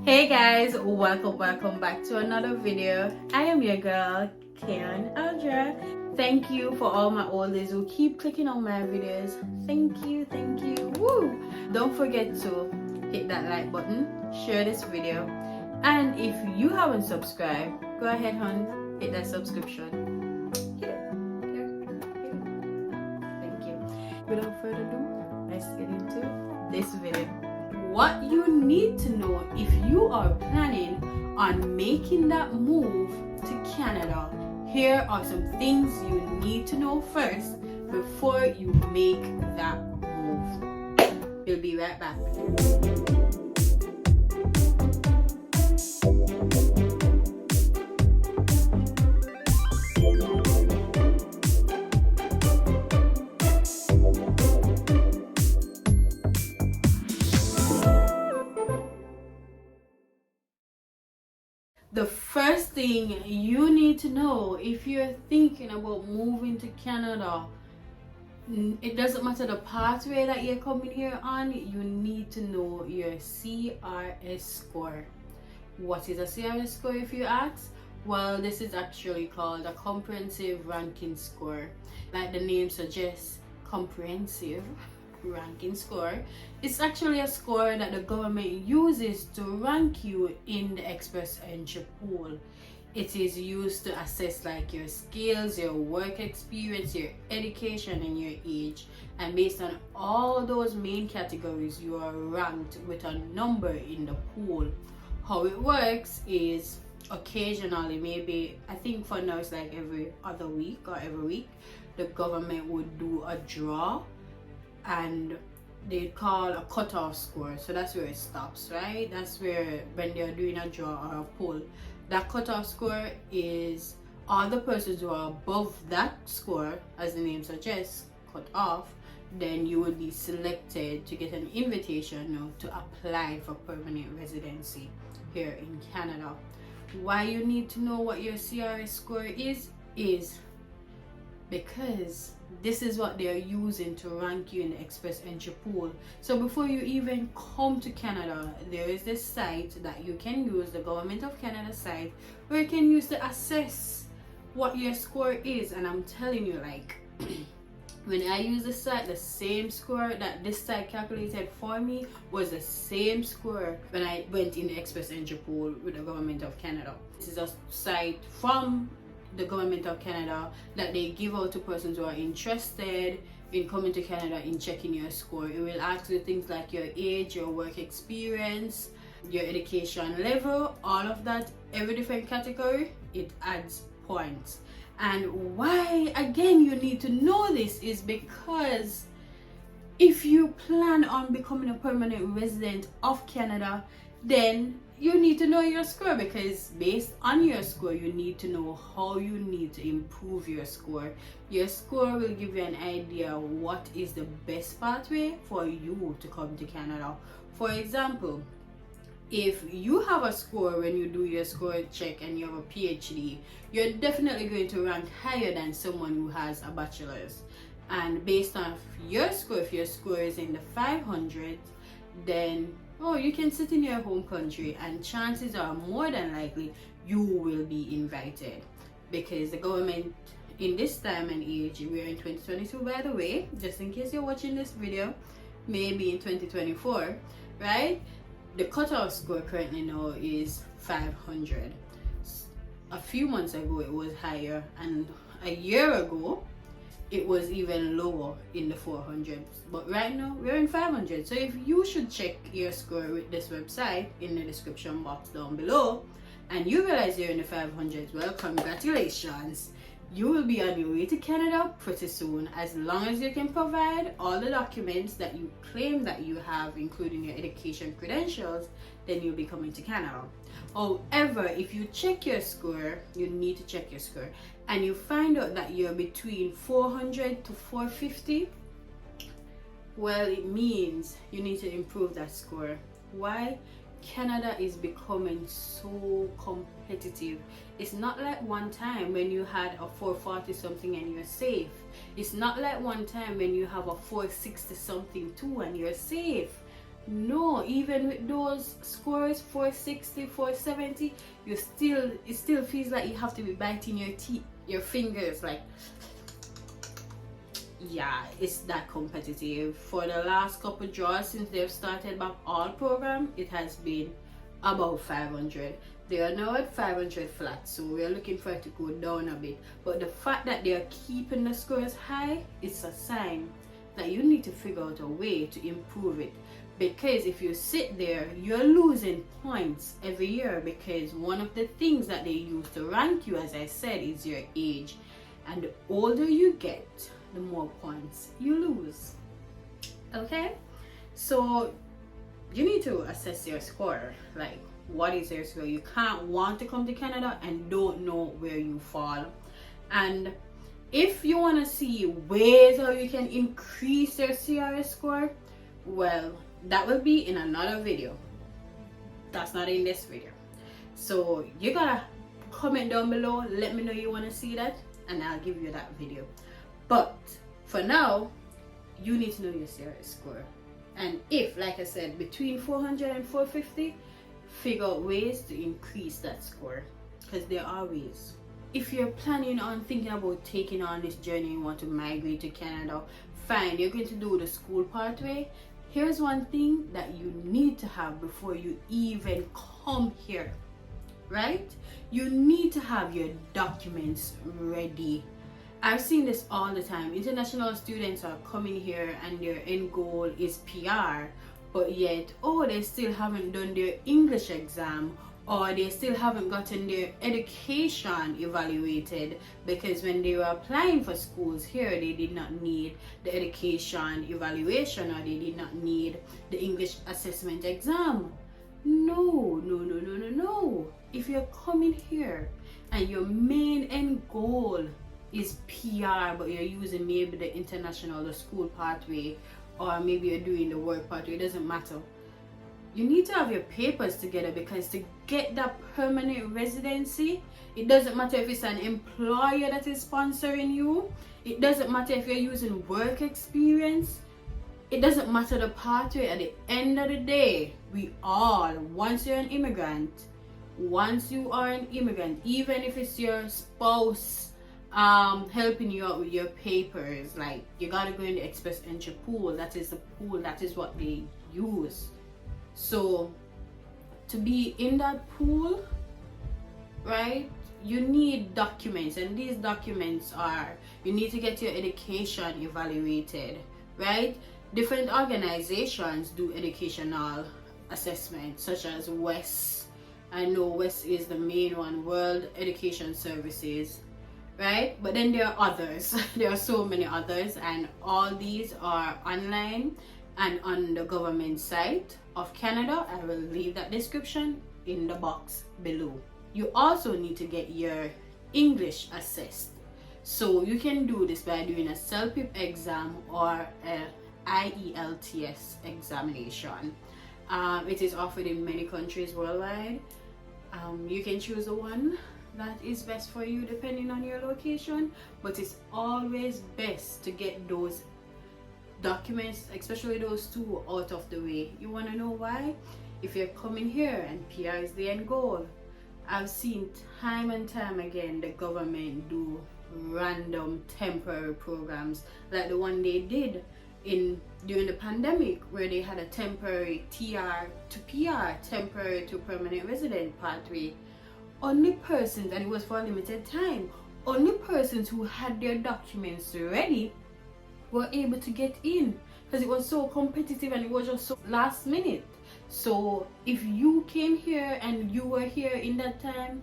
Hey guys, welcome back to another video. I am your girl Kayon, Aldria. Thank you for all my oldies who keep clicking on my videos. Thank you. Woo! Don't forget to hit that like button, share this video, and if you haven't subscribed, go ahead and hit that subscription. Hit it. Thank you. Without further ado, let's get into this video. What you need to know if you are planning on making that move to Canada. Here are some things you need to know first before you make that move. We'll be right back. The first thing you need to know if you're thinking about moving to Canada, it doesn't matter the pathway that you're coming here on, you need to know your CRS score. What is a CRS score if you ask? Well, this is actually called a comprehensive ranking score. Like the name suggests, comprehensive ranking score. It's actually a score that the government uses to rank you in the express entry pool. It is used to assess like your skills, your work experience, your education, and your age. And based on all those main categories, you are ranked with a number in the pool. How it works is occasionally, maybe I think for now it's like every other week or every week, the government would do a draw, and they call a cutoff score. So that's where it stops, right? That's where when they're doing a draw or a poll, that cutoff score is all the persons who are above that score, as the name suggests, cut off, then you will be selected to get an invitation to apply for permanent residency here in Canada. Why you need to know what your CRS score is because this is what they are using to rank you in the express entry pool. So before you even come to Canada, there is this site that you can use, the Government of Canada site, where you can use to assess what your score is. And I'm telling you, like, when I use the site, the same score that this site calculated for me was the same score when I went in the express entry pool with the Government of Canada. This is a site from the Government of Canada that they give out to persons who are interested in coming to Canada in checking your score. It will ask you things like your age, your work experience, your education level, all of that. Every different category, it adds points. And why again you need to know this is because if you plan on becoming a permanent resident of Canada, then you need to know your score, because based on your score you need to know how you need to improve your score. Your score will give you an idea what is the best pathway for you to come to Canada. For example, if you have a score when you do your score check and you have a PhD, you're definitely going to rank higher than someone who has a bachelor's. And based on your score, if your score is in the 500s, then you can sit in your home country and chances are more than likely you will be invited, because the government in this time and age, we're in 2022 by the way, just in case you're watching this video, maybe in 2024, right? The cutoff score currently now is 500. A few months ago it was higher, and a year ago it was even lower in the 400s, but right now we're in 500. So if you should check your score with this website in the description box down below and you realize you're in the 500s, well, congratulations, you will be on your way to Canada pretty soon. As long as you can provide all the documents that you claim that you have, including your education credentials, then you'll be coming to Canada. However, if you check your score, you need to check your score, and you find out that you're between 400 to 450, well, it means you need to improve that score. Why? Canada is becoming so competitive. It's not like one time when you had a 440 something and you're safe. It's not like one time when you have a 460 something too and you're safe. No, even with those scores 460, 470, it still feels like you have to be biting your teeth, your fingers, like, yeah, it's that competitive. For the last couple draws since they've started back all program, it has been about 500. They are now at 500 flat, so we're looking for it to go down a bit. But the fact that they are keeping the scores high, it's a sign that you need to figure out a way to improve it. Because if you sit there, you're losing points every year, because one of the things that they use to rank you, as I said, is your age. And the older you get, the more points you lose. Okay? So you need to assess your score. Like, what is your score? You can't want to come to Canada and don't know where you fall. And if you want to see ways how you can increase your CRS score, well, that will be in another video. That's not in this video. So you gotta comment down below, let me know you want to see that, and I'll give you that video. But for now, you need to know your CRS score. And if, like I said, between 400 and 450, figure out ways to increase that score, because there are ways. If you're planning on thinking about taking on this journey, you want to migrate to Canada, fine, you're going to do the school pathway. Here's one thing that you need to have before you even come here, right? You need to have your documents ready. I've seen this all the time. International students are coming here and their end goal is PR, but yet, they still haven't done their English exam, or they still haven't gotten their education evaluated, because when they were applying for schools here, they did not need the education evaluation, or they did not need the English assessment exam. No. If you're coming here and your main end goal is PR, but you're using maybe the international, the school pathway, or maybe you're doing the work pathway, it doesn't matter. You need to have your papers together, because to get that permanent residency, it doesn't matter if it's an employer that is sponsoring you, it doesn't matter if you're using work experience, it doesn't matter the pathway. At the end of the day, once you are an immigrant, even if it's your spouse helping you out with your papers, like, you gotta go in the express entry pool. That is what they use. So to be in that pool, right, you need documents, and these documents are, you need to get your education evaluated, right? Different organizations do educational assessments, such as WES. I know WES is the main one, World Education Services, right? But then there are others. There are so many others, and all these are online and on the government site of Canada. I will leave that description in the box below. You also need to get your English assessed. So you can do this by doing a CELPIP exam or a IELTS examination. It is offered in many countries worldwide. You can choose the one that is best for you depending on your location, but it's always best to get those documents, especially those two, out of the way. You want to know why? If you're coming here and PR is the end goal, I've seen time and time again the government do random temporary programs, like the one they did during the pandemic, where they had a temporary TR to PR, temporary to permanent resident pathway. Only persons, and it was for a limited time, only persons who had their documents ready were able to get in, because it was so competitive and it was just so last minute. So if you came here and you were here in that time,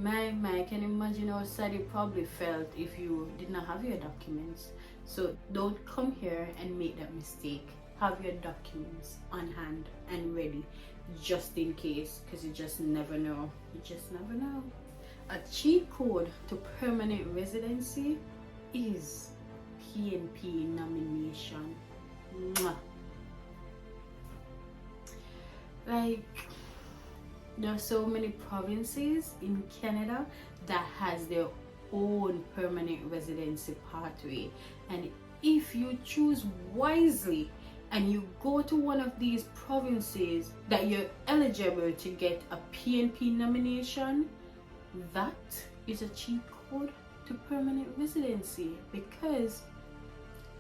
I can imagine how sad you probably felt if you did not have your documents. So don't come here and make that mistake. Have your documents on hand and ready, just in case, because you just never know. A cheat code to permanent residency is PNP nomination. Mwah. Like, there are so many provinces in Canada that has their own permanent residency pathway, and if you choose wisely and you go to one of these provinces that you're eligible to get a PNP nomination, that is a cheat code to permanent residency, because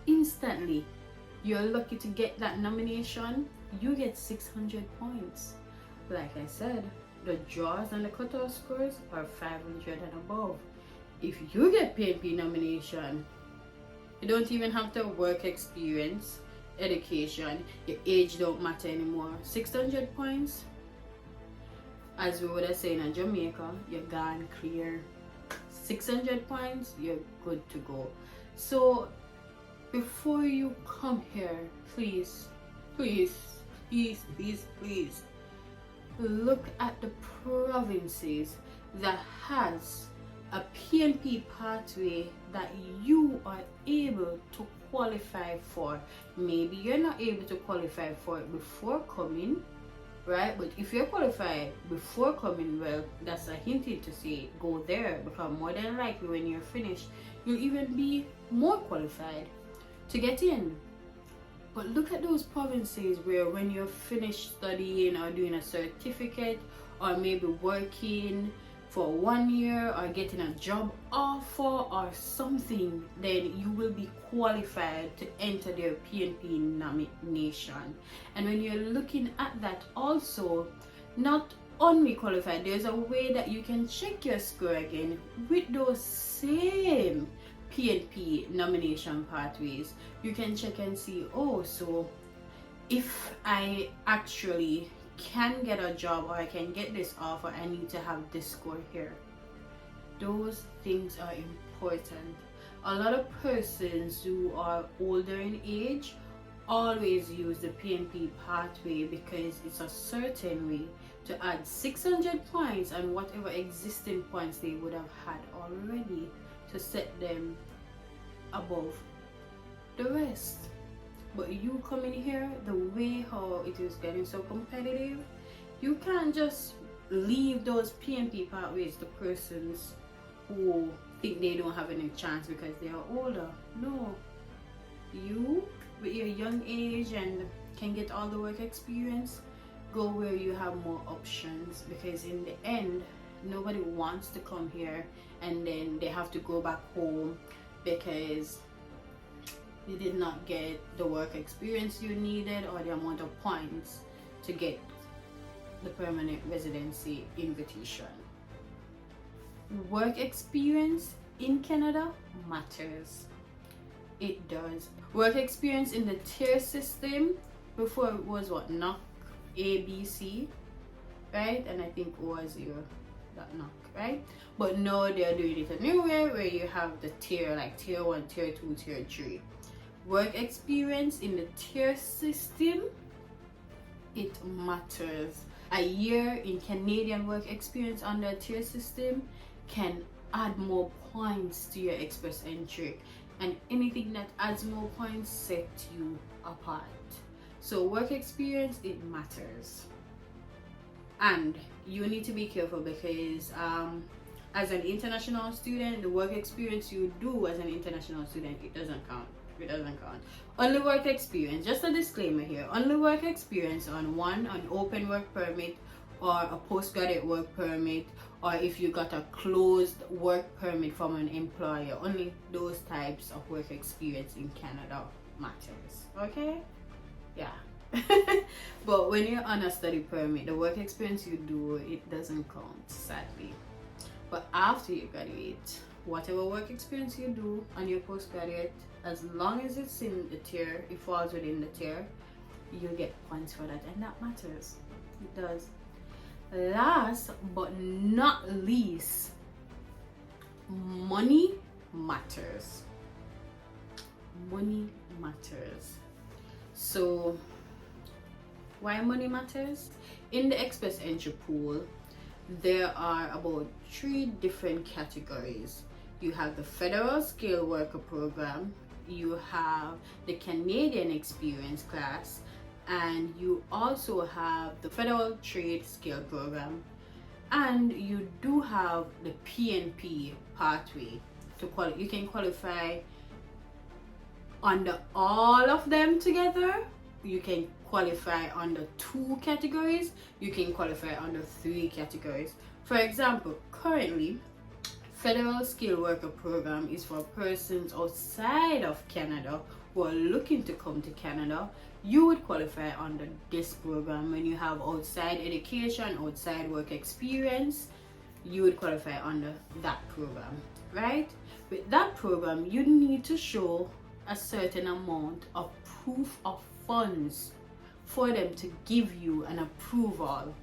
instantly you're lucky to get that nomination. You get 600 points. Like I said, the draws and the cutoff scores are 500 and above. If you get PNP nomination, you don't even have to work experience, education, your age don't matter anymore. 600 points, as we would have said in Jamaica, you're gone clear. 600 points, you're good to go. So before you come here, please look at the provinces that has a PNP pathway that you are able to qualify for. Maybe you're not able to qualify for it before coming, right? But if you're qualified before coming, well, that's a hint to say go there, because more than likely when you're finished, you'll even be more qualified to get in. But look at those provinces where when you're finished studying or doing a certificate, or maybe working for 1 year or getting a job offer or something, then you will be qualified to enter their PNP nomination. And when you're looking at that also, not only qualified, there's a way that you can check your score again with those same PNP nomination pathways. You can check and see, oh, so if I actually can get a job or I can get this offer, I need to have this score here. Those things are important. A lot of persons who are older in age always use the PNP pathway because it's a certain way to add 600 points and whatever existing points they would have had already to set them above the rest. But you coming here, the way how it is getting so competitive, you can't just leave those PNP pathways to persons who think they don't have any chance because they are older. No, you with your young age and can get all the work experience, go where you have more options, because in the end nobody wants to come here and then they have to go back home because you did not get the work experience you needed or the amount of points to get the permanent residency invitation. Work experience in Canada matters. It does. Work experience in the tier system, before it was what, NOC, A, B, C, right? And I think O was zero, that NOC, right? But now they're doing it a new way where you have the tier, like tier 1, tier 2, tier 3. Work experience in the tier system, it matters. A year in Canadian work experience under a tier system can add more points to your express entry, and anything that adds more points sets you apart. So work experience, it matters, and you need to be careful because as an international student, the work experience you do as an international student, it doesn't count. It doesn't count. Only work experience, just a disclaimer here, only work experience on an open work permit or a postgraduate work permit, or if you got a closed work permit from an employer, only those types of work experience in Canada matters. Okay? Yeah. But when you're on a study permit, the work experience you do, it doesn't count, sadly. But after you graduate, whatever work experience you do on your postgraduate, as long as it's in the tier, it falls within the tier, you'll get points for that, and that matters. It does. Last but not least, money matters. Money matters. So why money matters? In the express entry pool, there are about 3 different categories. You have the federal scale worker program, you have the Canadian experience class, and you also have the federal trade scale program, and you do have the PNP pathway to qualify. You can qualify under all of them together, you can qualify under 2 categories, you can qualify under 3 categories. For example, currently federal skilled worker program is for persons outside of Canada who are looking to come to Canada. You would qualify under this program. When you have outside education, outside work experience, you would qualify under that program, right? With that program, you need to show a certain amount of proof of funds for them to give you an approval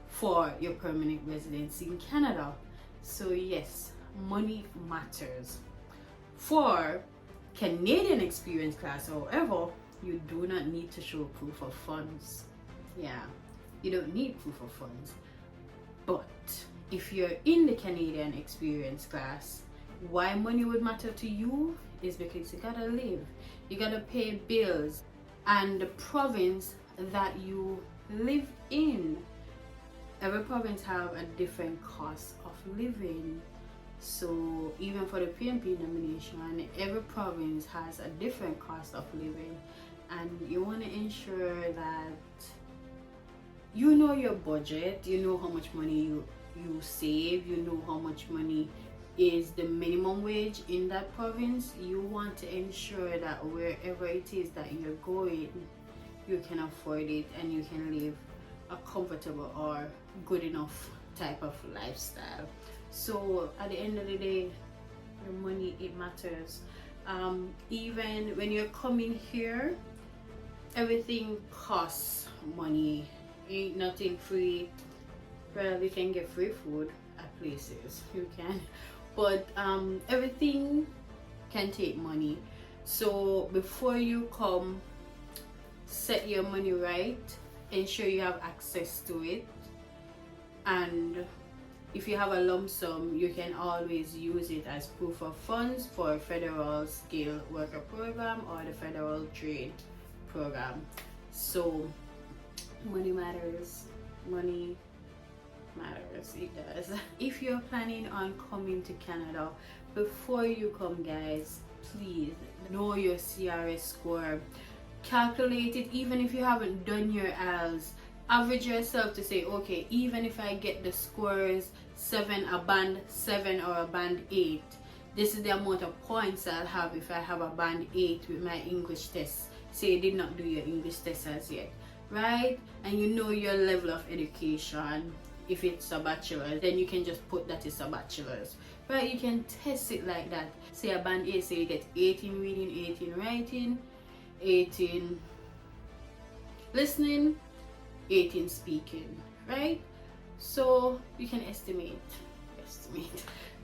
for your permanent residency in Canada. So yes, money matters. For Canadian experience class, however, you do not need to show proof of funds. Yeah, you don't need proof of funds. But if you're in the Canadian experience class, why money would matter to you is because you gotta live, you gotta pay bills, and the province that you live in, every province have a different cost of living. So even for the PNP nomination, every province has a different cost of living, and you want to ensure that you know your budget, you know how much money you save, you know how much money is the minimum wage in that province. You want to ensure that wherever it is that you're going, you can afford it and you can live a comfortable or good enough type of lifestyle. So at the end of the day, your money, it matters. Even when you're coming here, everything costs money. Ain't nothing free. Well, you can get free food at places, you can, but everything can take money. So before you come, set your money right, ensure you have access to it, and if you have a lump sum, you can always use it as proof of funds for federal skilled worker program or the federal trade program. So money matters. Money matters, it does. If you're planning on coming to Canada, before you come, guys, please know your CRS score. Calculate it. Even if you haven't done your IELTS, average yourself to say, okay, even if I get the scores 7, a band 7 or a band 8, this is the amount of points I'll have if I have a band 8 with my English test. Say you did not do your English test as yet, right? And you know your level of education. If it's a bachelor's, then you can just put that it's a bachelor's, right? You can test it like that. Say a band 8, say you get 18 reading, 18 writing, 18 listening, 18 speaking, right? So you can estimate,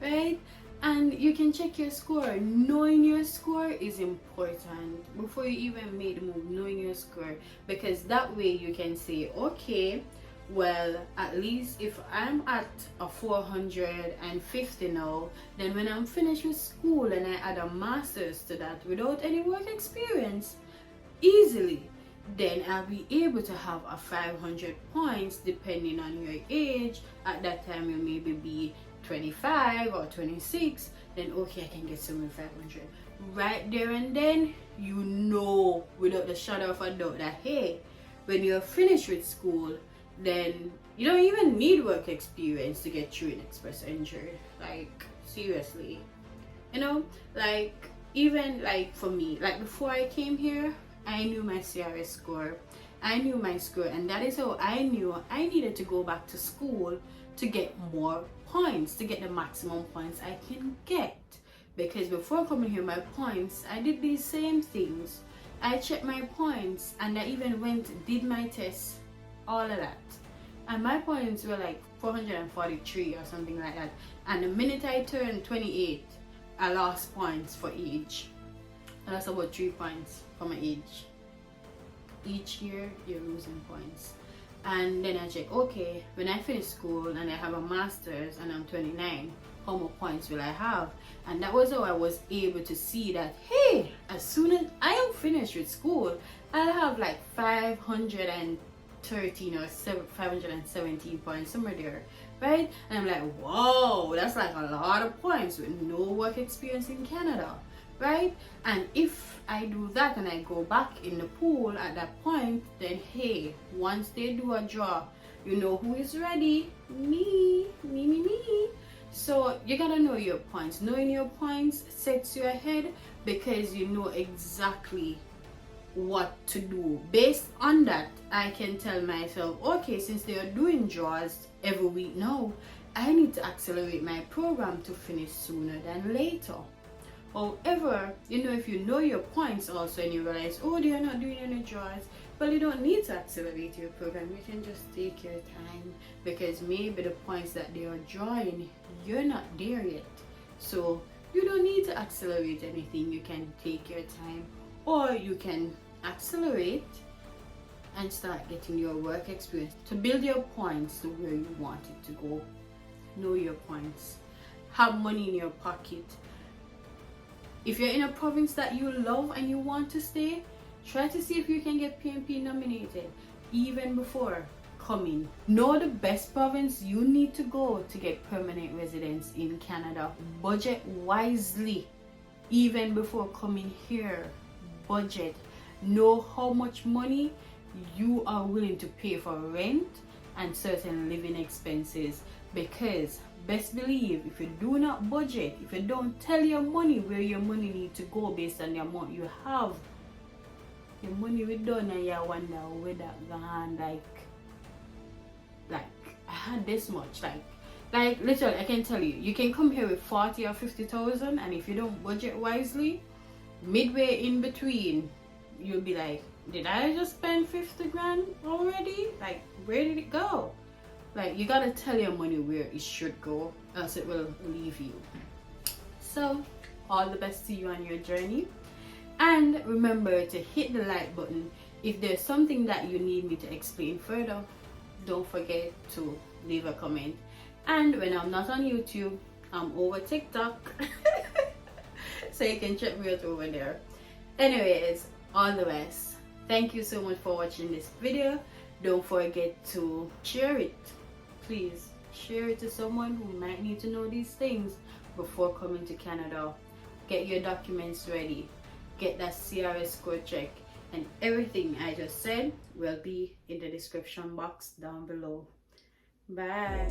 right? And you can check your score. Knowing your score is important before you even make the move. Knowing your score, because that way you can say, okay, well, at least if I'm at a 450 now, then when I'm finished with school and I add a master's to that without any work experience, easily, then I'll be able to have a 500 points depending on your age. At that time you maybe be 25 or 26, then okay, I can get somewhere 500. Right there and then, you know without the shadow of a doubt that, hey, when you're finished with school, then you don't even need work experience to get through an express entry. Like, seriously, you know, like, even like for me, like before I came here, I knew my CRS score, I knew my score, and that is how I knew I needed to go back to school to get more points, to get the maximum points I can get. Because before coming here, my points, I did these same things. I checked my points and I even did my test, all of that, and my points were like 443 or something like that. And the minute I turned 28, I lost points for each. I lost about 3 points for my age. Each year you're losing points. And then I check, okay, when I finish school and I have a master's and I'm 29, how many points will I have? And that was how I was able to see that, hey, as soon as I am finished with school, I'll have like 513 or 517 points, somewhere there, right? And I'm like, whoa, that's like a lot of points with no work experience in Canada, right? And if I do that and I go back in the pool at that point, then hey, once they do a draw, you know who is ready? Me. So you gotta know your points. Knowing your points sets you ahead because you know exactly what to do. Based on that, I can tell myself, okay, since they are doing draws every week now, I need to accelerate my program to finish sooner than later. However, if you know your points also and you realize, oh, they are not doing any draws, well, you don't need to accelerate your program. You can just take your time because maybe the points that they are drawing, you're not there yet. So you don't need to accelerate anything. You can take your time, or you can accelerate and start getting your work experience to build your points to where you want it to go. Know your points. Have money in your pocket. If you're in a province that you love and you want to stay, try to see if you can get PNP nominated even before coming. Know the best province you need to go to get permanent residence in Canada. Budget wisely even before coming here. Budget. Know how much money you are willing to pay for rent and certain living expenses, because best believe if you do not budget, if you don't tell your money where your money need to go based on the amount you have, your money will done and you wonder where that gone. Like I had this much, like literally I can tell you can come here with 40 or 50,000, and if you don't budget wisely, midway in between you'll be like, did I just spend 50 grand already? Like, where did it go? Like, you gotta tell your money where it should go, else it will leave you. So, all the best to you on your journey. And remember to hit the like button. If there's something that you need me to explain further, don't forget to leave a comment. And when I'm not on YouTube, I'm over TikTok. So you can check me out over there. Anyways, all the best. Thank you so much for watching this video. Don't forget to share it. Please share it to someone who might need to know these things before coming to Canada. Get your documents ready. Get that CRS score check. And everything I just said will be in the description box down below. Bye.